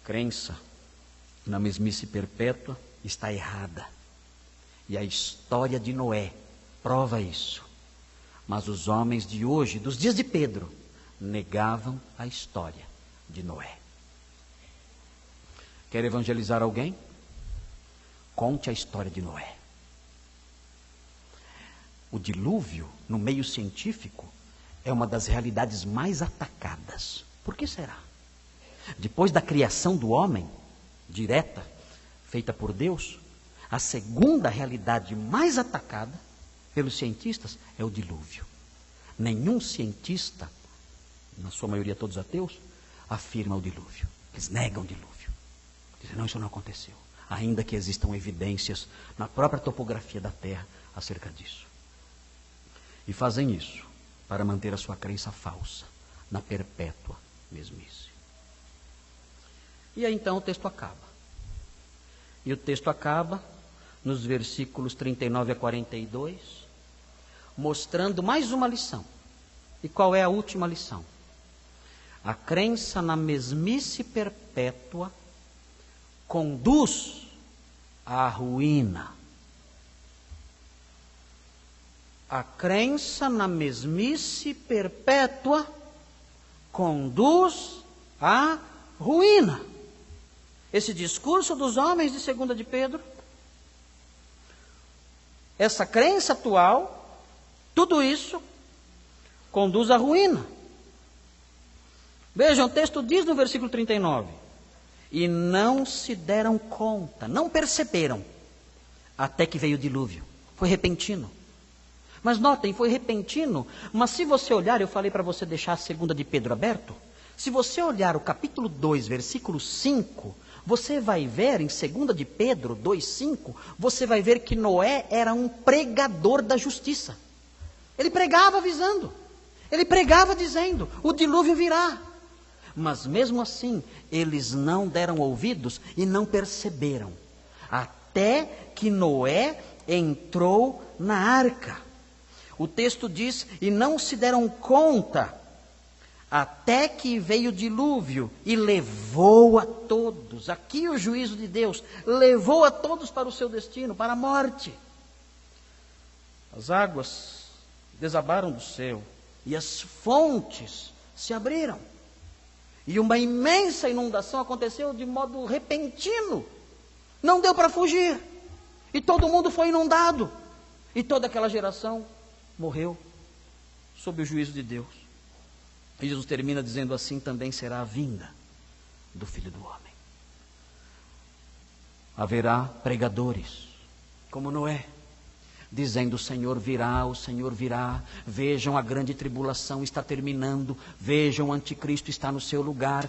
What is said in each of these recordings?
crença na mesmice perpétua está errada. E a história de Noé prova isso. Mas os homens de hoje, dos dias de Pedro, negavam a história de Noé. Quer evangelizar alguém? Conte a história de Noé. O dilúvio, no meio científico, é uma das realidades mais atacadas. Por que será? Depois da criação do homem, direta, feita por Deus, a segunda realidade mais atacada pelos cientistas é o dilúvio. Nenhum cientista, na sua maioria todos ateus, afirma o dilúvio. Eles negam o dilúvio. Dizem, não, isso não aconteceu. Ainda que existam evidências na própria topografia da Terra acerca disso. E fazem isso para manter a sua crença falsa na perpétua mesmice. E aí então o texto acaba. E o texto acaba nos versículos 39 a 42, mostrando mais uma lição. E qual é a última lição? A crença na mesmice perpétua conduz à ruína. A crença na mesmice perpétua conduz à ruína. Esse discurso dos homens de 2 de Pedro, essa crença atual, tudo isso conduz à ruína. Vejam, o texto diz no versículo 39, e não se deram conta, não perceberam, até que veio o dilúvio. Foi repentino. Mas notem, foi repentino, mas se você olhar, eu falei para você deixar a 2 de Pedro aberto, se você olhar o capítulo 2, versículo 5, você vai ver em 2 de Pedro 2,5, você vai ver que Noé era um pregador da justiça. Ele pregava avisando, ele pregava dizendo, o dilúvio virá. Mas mesmo assim, eles não deram ouvidos e não perceberam, até que Noé entrou na arca. O texto diz, e não se deram conta, até que veio o dilúvio e levou a todos. Aqui o juízo de Deus levou a todos para o seu destino, para a morte. As águas desabaram do céu e as fontes se abriram. E uma imensa inundação aconteceu de modo repentino. Não deu para fugir. E todo mundo foi inundado. E toda aquela geração morreu sob o juízo de Deus. E Jesus termina dizendo assim também será a vinda do Filho do Homem. Haverá pregadores, como Noé, dizendo o Senhor virá, vejam a grande tribulação está terminando, vejam o anticristo está no seu lugar,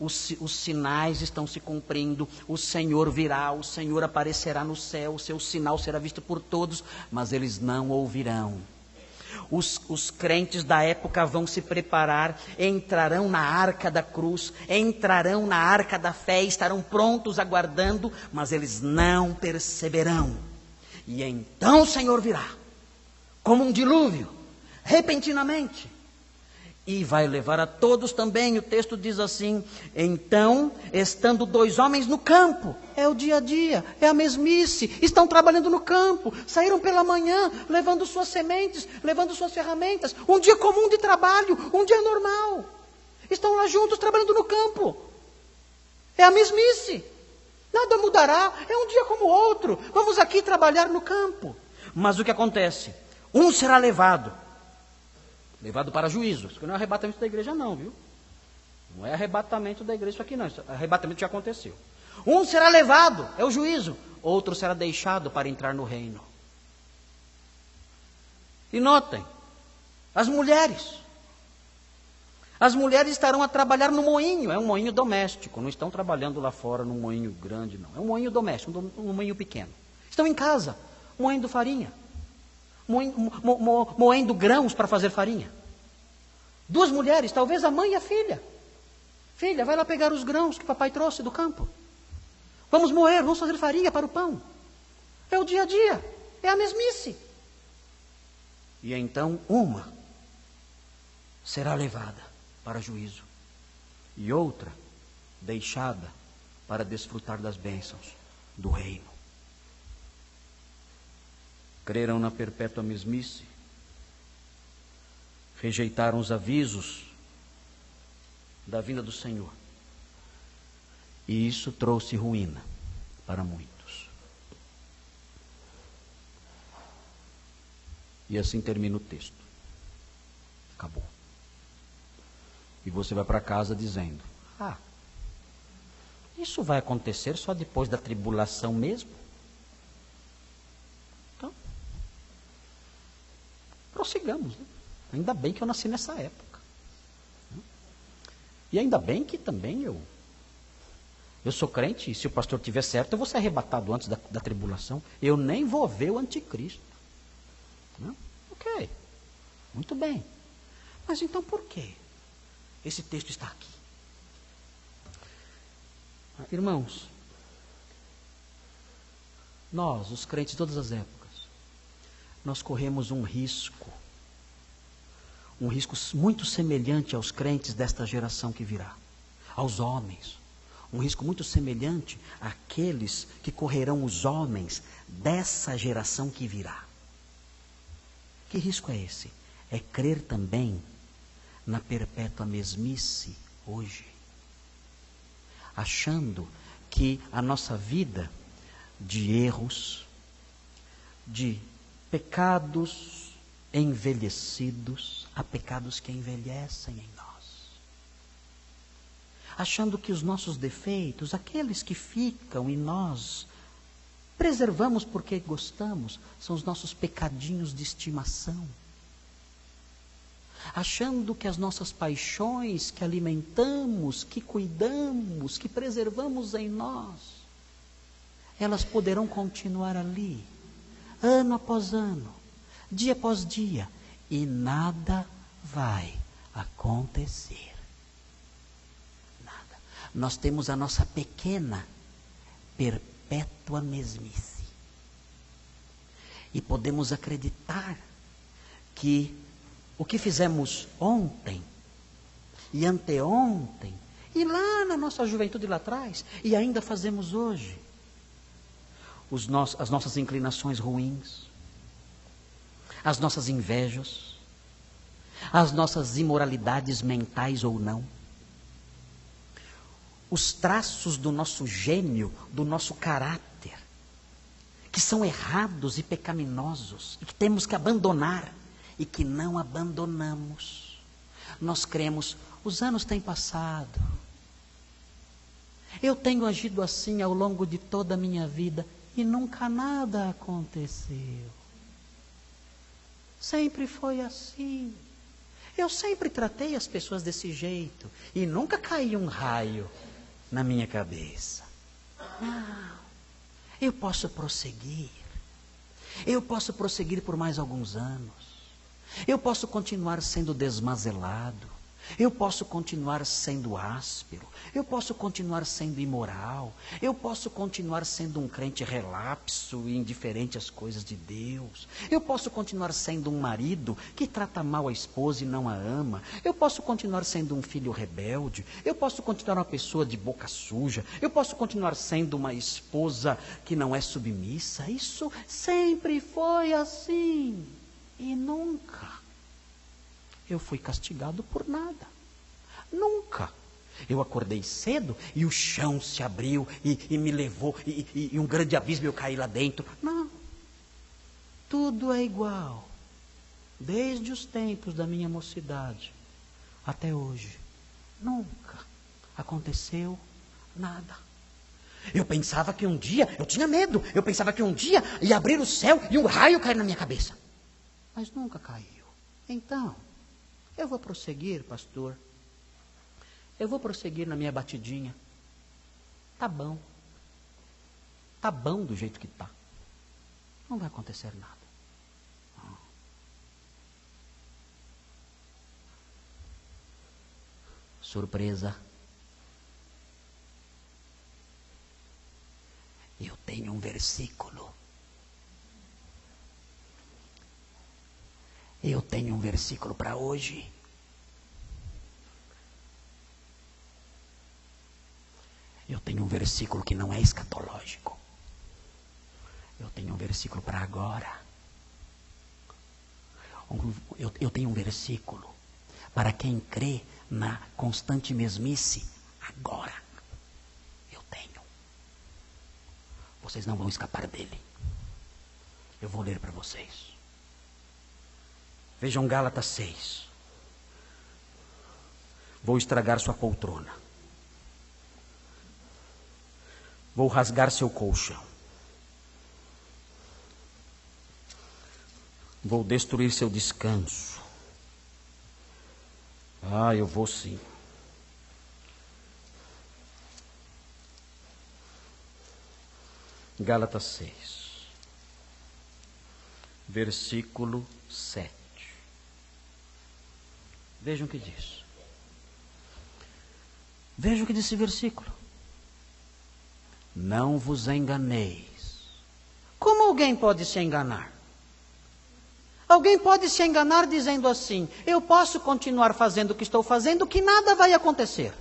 os sinais estão se cumprindo, o Senhor virá, o Senhor aparecerá no céu, o seu sinal será visto por todos, mas eles não ouvirão. Os crentes da época vão se preparar, entrarão na arca da cruz, entrarão na arca da fé, estarão prontos aguardando, mas eles não perceberão. E então o Senhor virá, como um dilúvio, repentinamente, e vai levar a todos também. O texto diz assim, então, estando 2 homens no campo, é o dia a dia, é a mesmice, estão trabalhando no campo, saíram pela manhã, levando suas sementes, levando suas ferramentas, um dia comum de trabalho, um dia normal, estão lá juntos trabalhando no campo, é a mesmice, nada mudará, é um dia como o outro, vamos aqui trabalhar no campo. Mas o que acontece? Um será levado para juízo. Isso não é arrebatamento da igreja não, viu? Não é arrebatamento da igreja isso aqui não, isso, arrebatamento já aconteceu. Um será levado, é o juízo, outro será deixado para entrar no reino. E notem, as mulheres estarão a trabalhar no moinho, é um moinho doméstico, não estão trabalhando lá fora num moinho grande não, é um moinho doméstico, um moinho pequeno. Estão em casa, moendo farinha, moendo grãos para fazer farinha. 2 mulheres, talvez a mãe e a filha. Filha, vai lá pegar os grãos que papai trouxe do campo. Vamos moer, vamos fazer farinha para o pão. É o dia a dia, é a mesmice. E então uma será levada para juízo e outra deixada para desfrutar das bênçãos do reino. Creram na perpétua mesmice, rejeitaram os avisos da vinda do Senhor. E isso trouxe ruína para muitos. E assim termina o texto. Acabou. E você vai para casa dizendo: isso vai acontecer só depois da tribulação mesmo? Então, prossigamos, né? Ainda bem que eu nasci nessa época. E ainda bem que também eu sou crente, e se o pastor tiver certo, eu vou ser arrebatado antes da tribulação. Eu nem vou ver o anticristo. Não? Ok, muito bem. Mas então por que esse texto está aqui? Irmãos, nós, os crentes de todas as épocas, nós corremos um risco muito semelhante aos crentes desta geração que virá, aos homens, um risco muito semelhante àqueles que correrão os homens dessa geração que virá. Que risco é esse? É crer também na perpétua mesmice hoje, achando que a nossa vida de erros, de pecados envelhecidos, há pecados que envelhecem em nós, achando que os nossos defeitos, aqueles que ficam e nós preservamos porque gostamos, são os nossos pecadinhos de estimação, achando que as nossas paixões que alimentamos, que cuidamos, que preservamos em nós, elas poderão continuar ali, ano após ano, dia após dia, e nada vai acontecer. Nada. Nós temos a nossa pequena, perpétua mesmice. E podemos acreditar que o que fizemos ontem e anteontem, e lá na nossa juventude lá atrás, e ainda fazemos hoje, as nossas inclinações ruins, as nossas invejas, as nossas imoralidades mentais ou não, os traços do nosso gênio, do nosso caráter, que são errados e pecaminosos, e que temos que abandonar, e que não abandonamos. Nós cremos, os anos têm passado, eu tenho agido assim ao longo de toda a minha vida, e nunca nada aconteceu. Sempre foi assim. Eu sempre tratei as pessoas desse jeito, e nunca caiu um raio na minha cabeça. Não, eu posso prosseguir. Eu posso prosseguir por mais alguns anos. Eu posso continuar sendo desmazelado. Eu posso continuar sendo áspero. Eu posso continuar sendo imoral. Eu posso continuar sendo um crente relapso e indiferente às coisas de Deus. Eu posso continuar sendo um marido que trata mal a esposa e não a ama. Eu posso continuar sendo um filho rebelde. Eu posso continuar uma pessoa de boca suja. Eu posso continuar sendo uma esposa que não é submissa. Isso sempre foi assim. E nunca eu fui castigado por nada. Nunca. Eu acordei cedo e o chão se abriu e me levou, e um grande abismo eu caí lá dentro. Não. Tudo é igual. Desde os tempos da minha mocidade até hoje. Nunca aconteceu nada. Eu pensava que um dia, eu tinha medo, eu pensava que um dia ia abrir o céu e um raio cair na minha cabeça. Mas nunca caiu. Então, eu vou prosseguir, pastor. Eu vou prosseguir na minha batidinha. Tá bom. Tá bom do jeito que tá. Não vai acontecer nada. Não. Surpresa. Eu tenho um versículo. Eu tenho um versículo para hoje. tenho um versículo que não é escatológico. Eu tenho um versículo para agora. Eu tenho um versículo para quem crê na constante mesmice agora. Eu tenho. Vocês não vão escapar dele. Eu vou ler para vocês. Vejam Gálatas 6. Vou estragar sua poltrona. Vou rasgar seu colchão. Vou destruir seu descanso. Ah, eu vou sim. Gálatas 6, versículo 7. Vejam o que diz. Vejam o que diz esse versículo. Não vos enganeis. Como alguém pode se enganar? Alguém pode se enganar dizendo assim: eu posso continuar fazendo o que estou fazendo, que nada vai acontecer.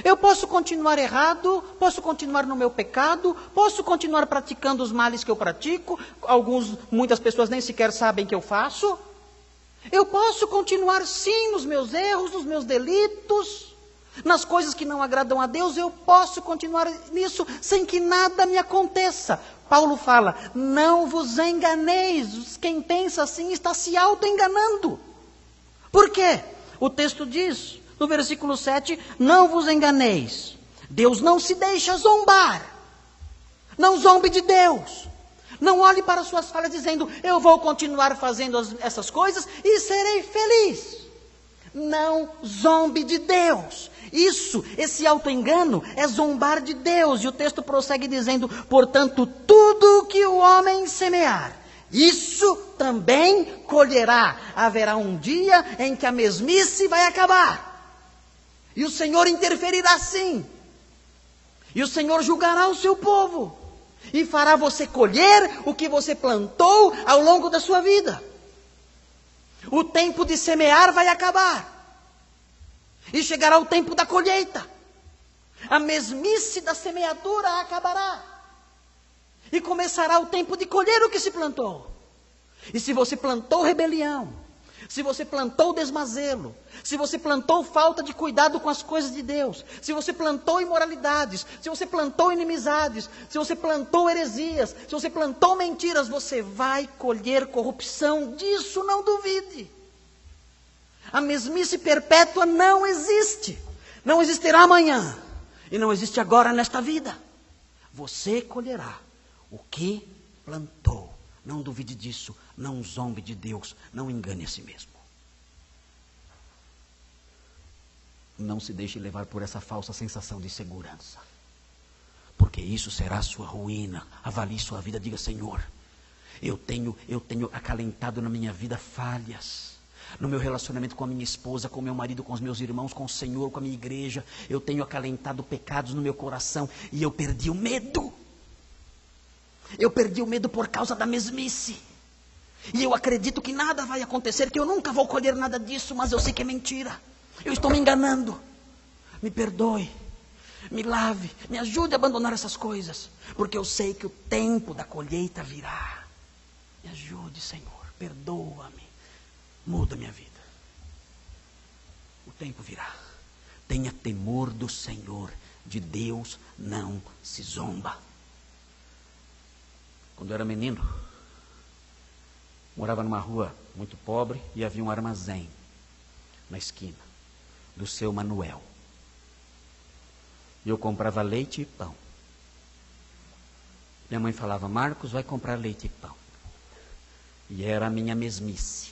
Eu posso continuar errado, posso continuar no meu pecado, posso continuar praticando os males que eu pratico, muitas pessoas nem sequer sabem que eu faço. Eu posso continuar sim nos meus erros, nos meus delitos, nas coisas que não agradam a Deus, eu posso continuar nisso sem que nada me aconteça. Paulo fala: não vos enganeis. Quem pensa assim está se auto-enganando. Por quê? O texto diz, no versículo 7, não vos enganeis. Deus não se deixa zombar. Não zombe de Deus. Não olhe para suas falhas dizendo: eu vou continuar fazendo essas coisas e serei feliz. Não zombe de Deus. Esse auto-engano é zombar de Deus. E o texto prossegue dizendo: portanto, tudo que o homem semear, isso também colherá. Haverá um dia em que a mesmice vai acabar. E o Senhor interferirá sim. E o Senhor julgará o seu povo. E fará você colher o que você plantou ao longo da sua vida. O tempo de semear vai acabar. E chegará o tempo da colheita. A mesmice da semeadura acabará. E começará o tempo de colher o que se plantou. E se você plantou rebelião, se você plantou desmazelo, se você plantou falta de cuidado com as coisas de Deus, se você plantou imoralidades, se você plantou inimizades, se você plantou heresias, se você plantou mentiras, você vai colher corrupção. Disso não duvide. A mesmice perpétua não existe. Não existirá amanhã. E não existe agora nesta vida. Você colherá o que plantou. Não duvide disso. Não zombe de Deus. Não engane a si mesmo. Não se deixe levar por essa falsa sensação de segurança. Porque isso será a sua ruína. Avalie sua vida. Diga: Senhor, eu tenho acalentado na minha vida falhas. No meu relacionamento com a minha esposa, com o meu marido, com os meus irmãos, com o Senhor, com a minha igreja. Eu tenho acalentado pecados no meu coração. E eu perdi o medo. Eu perdi o medo por causa da mesmice. E eu acredito que nada vai acontecer, que eu nunca vou colher nada disso, mas eu sei que é mentira. Eu estou me enganando. Me perdoe. Me lave. Me ajude a abandonar essas coisas. Porque eu sei que o tempo da colheita virá. Me ajude, Senhor. Perdoa-me. Muda minha vida. O tempo virá. Tenha temor do Senhor. De Deus não se zomba. Quando eu era menino, morava numa rua muito pobre e havia um armazém na esquina do seu Manuel. E eu comprava leite e pão. Minha mãe falava: Marcos, vai comprar leite e pão. E era a minha mesmice.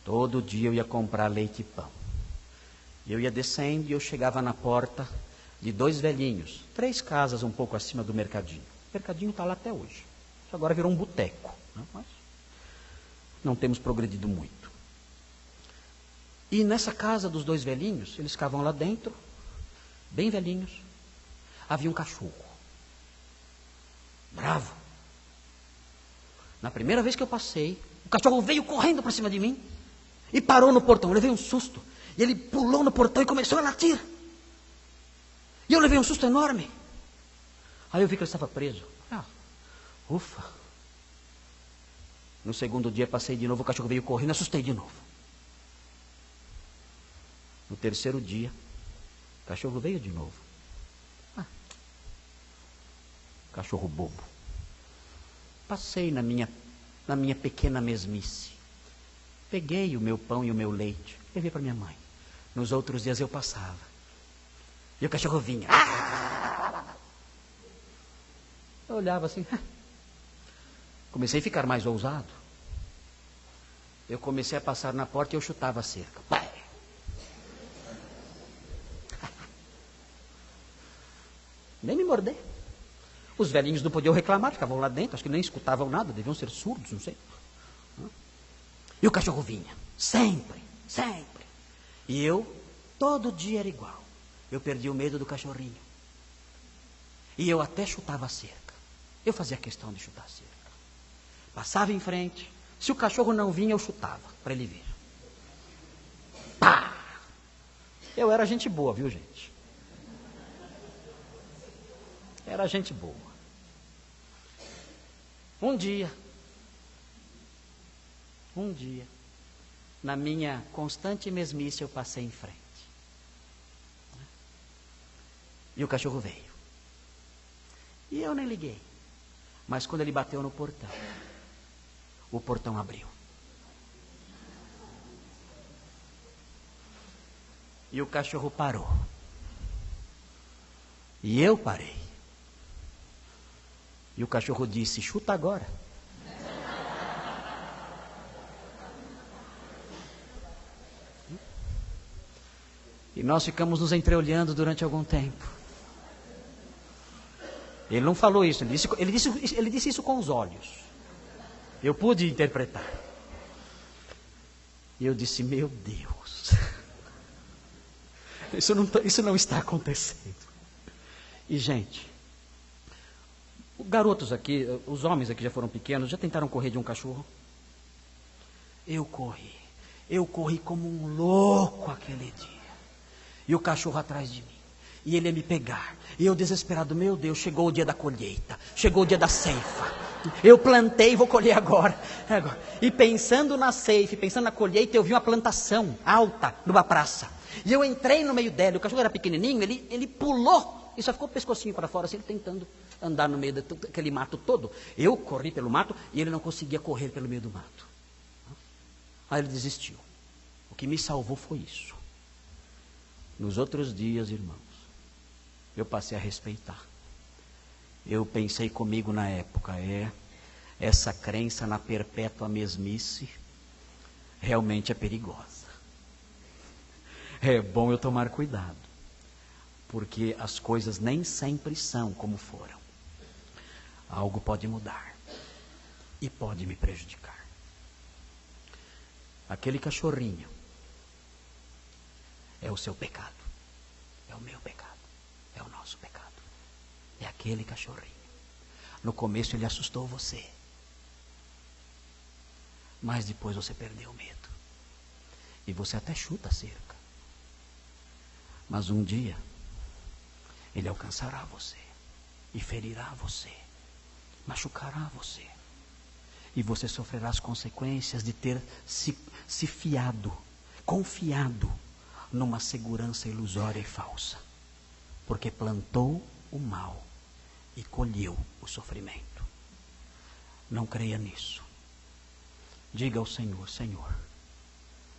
Todo dia eu ia comprar leite e pão. Eu ia descendo e eu chegava na porta de 2 velhinhos, 3 casas um pouco acima do mercadinho. O mercadinho está lá até hoje. Isso agora virou um boteco, né? Mas não temos progredido muito. E nessa casa dos 2 velhinhos, eles ficavam lá dentro, bem velhinhos. Havia um cachorro. Bravo. Na primeira vez que eu passei, o cachorro veio correndo para cima de mim. E parou no portão. Eu levei um susto. E ele pulou no portão e começou a latir. E eu levei um susto enorme. Aí eu vi que ele estava preso. Ufa. No segundo dia passei de novo, o cachorro veio correndo, assustei de novo. No terceiro dia, o cachorro veio de novo. Cachorro bobo. Passei na minha pequena mesmice. Peguei o meu pão e o meu leite, levei para minha mãe. Nos outros dias eu passava. E o cachorro vinha. Eu olhava assim. Comecei a ficar mais ousado. Eu comecei a passar na porta e eu chutava a cerca. Nem me morder. Os velhinhos não podiam reclamar, ficavam lá dentro, acho que nem escutavam nada, deviam ser surdos, não sei. E o cachorro vinha, sempre, sempre. E eu, todo dia era igual. Eu perdi o medo do cachorrinho. E eu até chutava a cerca. Eu fazia questão de chutar a cerca. Passava em frente. Se o cachorro não vinha, eu chutava, para ele vir. Pá! Eu era gente boa, viu, gente? Era gente boa. Um dia, na minha constante mesmice, eu passei em frente. E o cachorro veio. E eu nem liguei. Mas quando ele bateu no portão, o portão abriu. E o cachorro parou. E eu parei. E o cachorro disse: chuta agora. E nós ficamos nos entreolhando durante algum tempo. Ele não falou isso, ele disse isso com os olhos. Eu pude interpretar. E eu disse: meu Deus, isso não está acontecendo. E gente, garotos aqui, os homens aqui já foram pequenos, já tentaram correr de um cachorro? Eu corri como um louco aquele dia. E o cachorro atrás de mim. E ele ia me pegar. E eu desesperado, meu Deus, chegou o dia da colheita. Chegou o dia da ceifa. Eu plantei, vou colher agora. E pensando na ceifa, pensando na colheita, eu vi uma plantação alta numa praça. E eu entrei no meio dela. O cachorro era pequenininho, ele pulou. E só ficou o pescocinho para fora, assim, ele tentando andar no meio daquele mato todo. Eu corri pelo mato e ele não conseguia correr pelo meio do mato. Aí ele desistiu. O que me salvou foi isso. Nos outros dias, irmãos, eu passei a respeitar. Eu pensei comigo na época, essa crença na perpétua mesmice realmente é perigosa. É bom eu tomar cuidado, porque as coisas nem sempre são como foram. Algo pode mudar e pode me prejudicar. Aquele cachorrinho é o seu pecado, é o meu pecado, é o nosso pecado. É aquele cachorrinho. No começo ele assustou você, mas depois você perdeu o medo. E você até chuta a cerca. Mas um dia ele alcançará você e ferirá você, machucará você. E você sofrerá as consequências de ter se fiado, confiado numa segurança ilusória e falsa, porque plantou o mal e colheu o sofrimento. Não creia nisso. Diga ao Senhor: Senhor,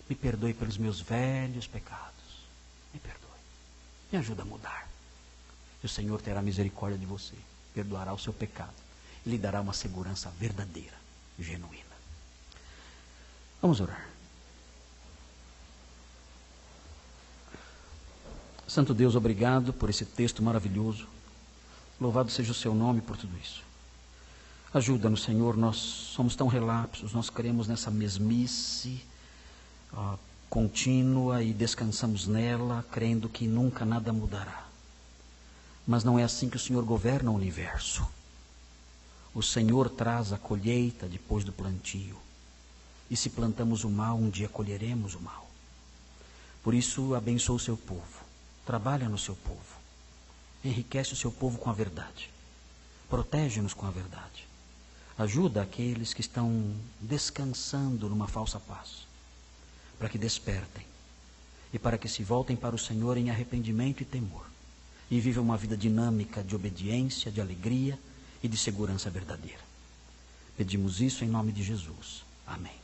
me perdoe pelos meus velhos pecados, me perdoe, me ajuda a mudar. E o Senhor terá misericórdia de você, perdoará o seu pecado e lhe dará uma segurança verdadeira, genuína. Vamos orar. Santo Deus, obrigado por esse texto maravilhoso. Louvado seja o seu nome por tudo isso. Ajuda-nos, Senhor, nós somos tão relapsos, nós cremos nessa mesmice contínua e descansamos nela, crendo que nunca nada mudará. Mas não é assim que o Senhor governa o universo. O Senhor traz a colheita depois do plantio. E se plantamos o mal, um dia colheremos o mal. Por isso, abençoa o seu povo. Trabalha no seu povo. Enriquece o seu povo com a verdade. Protege-nos com a verdade. Ajuda aqueles que estão descansando numa falsa paz, para que despertem e para que se voltem para o Senhor em arrependimento e temor, e vivam uma vida dinâmica de obediência, de alegria e de segurança verdadeira. Pedimos isso em nome de Jesus. Amém.